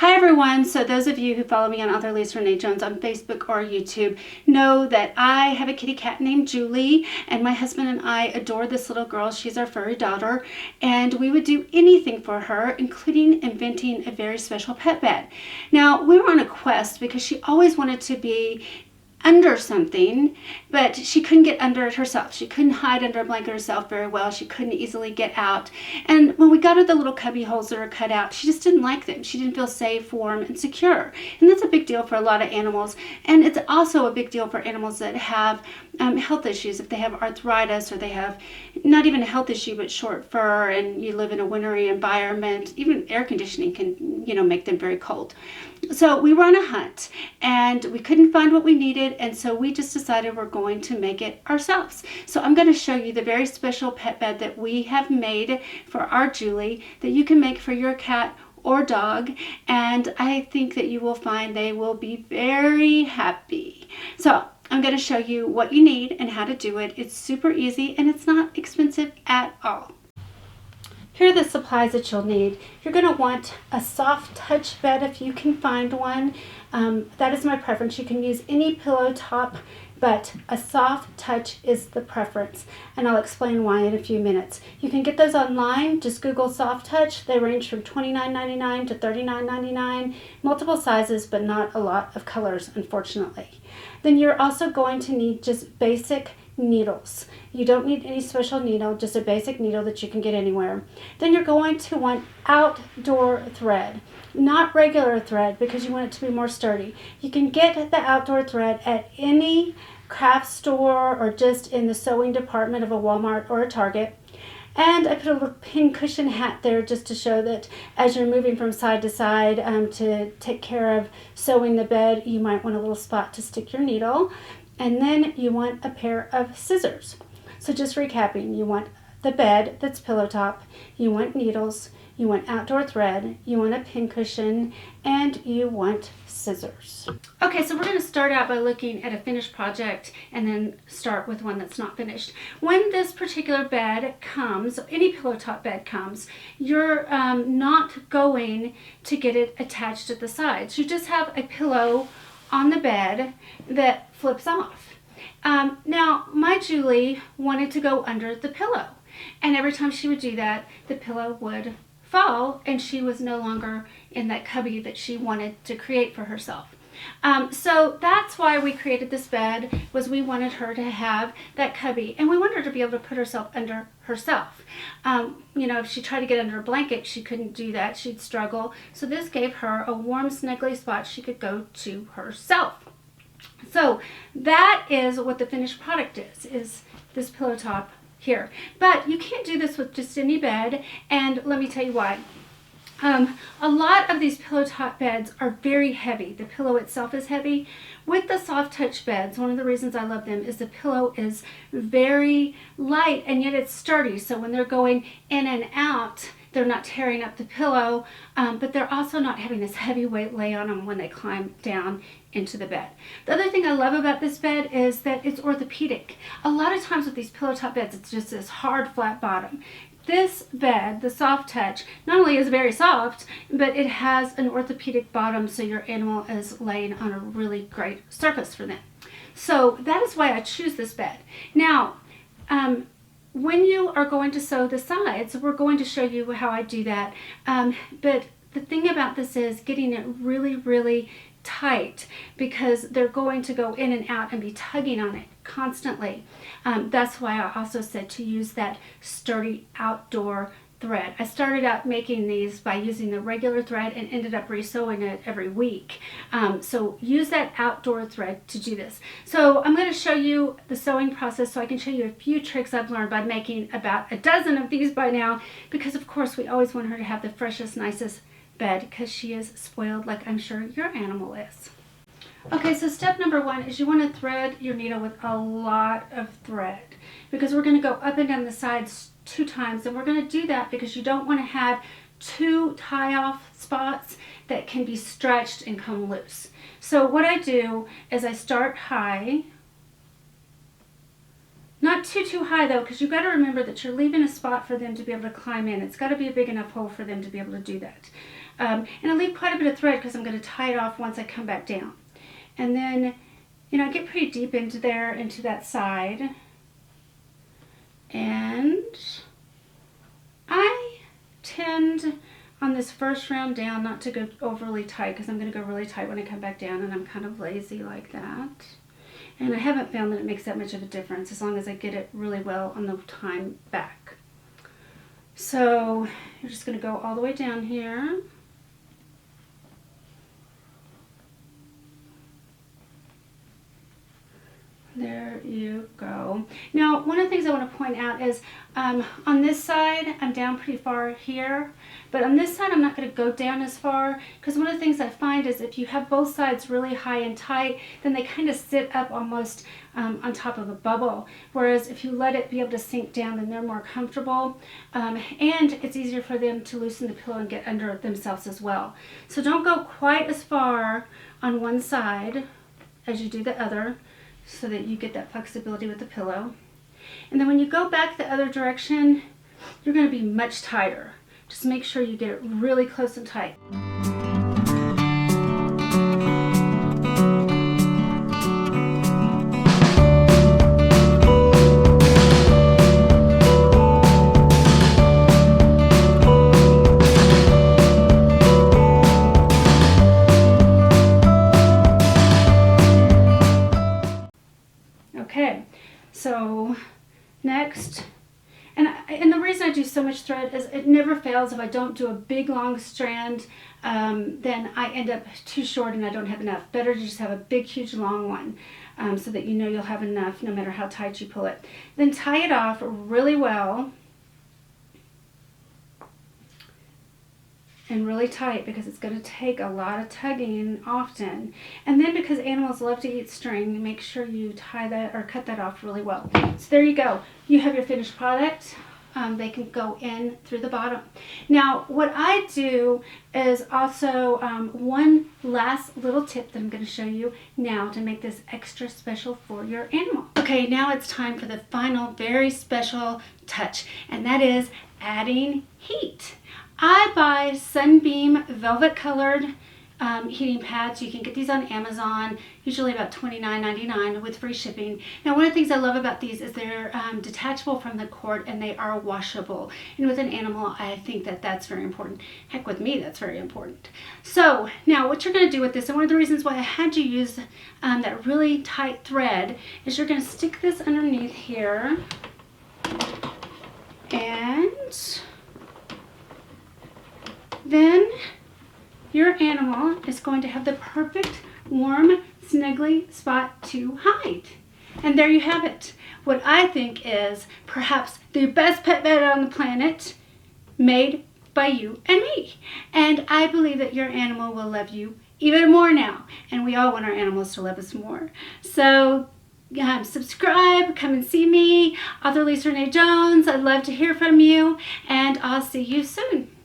Hi everyone, so those of you who follow me on Author Lisa Renee Jones on Facebook or YouTube know that I have a kitty cat named Julie, and my husband and I adore this little girl. She's our furry daughter, and we would do anything for her, including inventing a very special pet bed. Now, we were on a quest because she always wanted to be under something, but she couldn't get under it herself. She couldn't hide under a blanket herself very well. She couldn't easily get out. And when we got her the little cubby holes that are cut out, she just didn't like them. She didn't feel safe, warm, and secure. And that's a big deal for a lot of animals. And it's also a big deal for animals that have health issues. If they have arthritis, or they have not even a health issue, but short fur, and you live in a wintry environment, even air conditioning can, make them very cold. So we were on a hunt, and we couldn't find what we needed, and so we just decided we're going to make it ourselves. So I'm going to show you the very special pet bed that we have made for our Julie that you can make for your cat or dog, and I think that you will find they will be very happy. So I'm going to show you what you need and how to do it. It's super easy, and it's not expensive at all. Here are the supplies that you'll need. You're going to want a soft touch bed if you can find one. That is my preference. You can use any pillow top, but a soft touch is the preference, and I'll explain why in a few minutes. You can get those online. Just Google soft touch. They range from $29.99 to $39.99. Multiple sizes, but not a lot of colors, unfortunately. Then you're also going to need just basic needles. You don't need any special needle, just a basic needle that you can get anywhere. Then you're going to want outdoor thread, not regular thread, because you want it to be more sturdy. You can get the outdoor thread at any craft store or just in the sewing department of a Walmart or a Target. And I put a little pin cushion hat there just to show that as you're moving from side to side to take care of sewing the bed, you might want a little spot to stick your needle. And then you want a pair of scissors. So just recapping, you want the bed that's pillow top, you want needles, you want outdoor thread, you want a pin cushion, and you want scissors. Okay, so we're going to start out by looking at a finished project and then start with one that's not finished. When this particular bed comes, any pillow top bed comes, you're not going to get it attached at the sides. You just have a pillow on the bed that flips off. Now, my Julie wanted to go under the pillow, and every time she would do that, the pillow would fall, and she was no longer in that cubby that she wanted to create for herself. So that's why we created this bed, was we wanted her to have that cubby, and we wanted her to be able to put herself under herself. If she tried to get under a blanket, she couldn't do that. She'd struggle. So this gave her a warm, snuggly spot she could go to herself. So that is what the finished product is this pillow top here. But you can't do this with just any bed, and let me tell you why. A lot of these pillow top beds are very heavy. The pillow itself is heavy. With the soft touch beds, one of the reasons I love them is the pillow is very light, and yet it's sturdy. So when they're going in and out, they're not tearing up the pillow, but they're also not having this heavy weight lay on them when they climb down into the bed. The other thing I love about this bed is that it's orthopedic. A lot of times with these pillow top beds, it's just this hard, flat bottom. This bed, the soft touch, not only is very soft, but it has an orthopedic bottom, so your animal is laying on a really great surface for them. So that is why I choose this bed. Now, when you are going to sew the sides, we're going to show you how I do that. But the thing about this is getting it really, really tight, because they're going to go in and out and be tugging on it constantly. That's why I also said to use that sturdy outdoor thread. I started out making these by using the regular thread and ended up resewing it every week. So use that outdoor thread to do this. So I'm going to show you the sewing process so I can show you a few tricks I've learned by making about a dozen of these by now, because of course we always want her to have the freshest, nicest bed, because she is spoiled like I'm sure your animal is. Okay, so step number one is you want to thread your needle with a lot of thread, because we're going to go up and down the sides 2 times, and we're going to do that because you don't want to have 2 tie-off spots that can be stretched and come loose. So what I do is I start high Not too high though, because you've got to remember that you're leaving a spot for them to be able to climb in. It's got to be a big enough hole for them to be able to do that. And I leave quite a bit of thread because I'm going to tie it off once I come back down. And then, you know, I get pretty deep into there, into that side. And I tend on this first round down not to go overly tight, because I'm going to go really tight when I come back down, and I'm kind of lazy like that. And I haven't found that it makes that much of a difference as long as I get it really well on the time back. So you're just going to go all the way down here. There you go. Now, one of the things I want to point out is on this side, I'm down pretty far here, but on this side, I'm not going to go down as far, because one of the things I find is if you have both sides really high and tight, then they kind of sit up almost on top of a bubble, whereas if you let it be able to sink down, then they're more comfortable, and it's easier for them to loosen the pillow and get under themselves as well. So don't go quite as far on one side as you do the other, so that you get that flexibility with the pillow. And then when you go back the other direction, you're going to be much tighter. Just make sure you get it really close and tight. Okay, so next, and the reason I do so much thread is it never fails. If I don't do a big long strand, then I end up too short and I don't have enough. Better to just have a big huge long one, so that you know you'll have enough no matter how tight you pull it. Then tie it off really well and really tight, because it's going to take a lot of tugging often. And then because animals love to eat string, make sure you tie that or cut that off really well. So there you go. You have your finished product. They can go in through the bottom. Now, what I do is also one last little tip that I'm going to show you now to make this extra special for your animal. Okay, now it's time for the final very special touch, and that is adding heat. I buy Sunbeam velvet colored heating pads. You can get these on Amazon, usually about $29.99 with free shipping. Now, one of the things I love about these is they're detachable from the cord and they are washable. And with an animal, I think that that's very important. Heck, with me, that's very important. So now what you're going to do with this, and one of the reasons why I had you use that really tight thread, is you're going to stick this underneath here, and then your animal is going to have the perfect warm, snuggly spot to hide. And there you have it. What I think is perhaps the best pet bed on the planet, made by you and me. And I believe that your animal will love you even more now. And we all want our animals to love us more. So subscribe, come and see me, author Lisa Renee Jones. I'd love to hear from you, and I'll see you soon.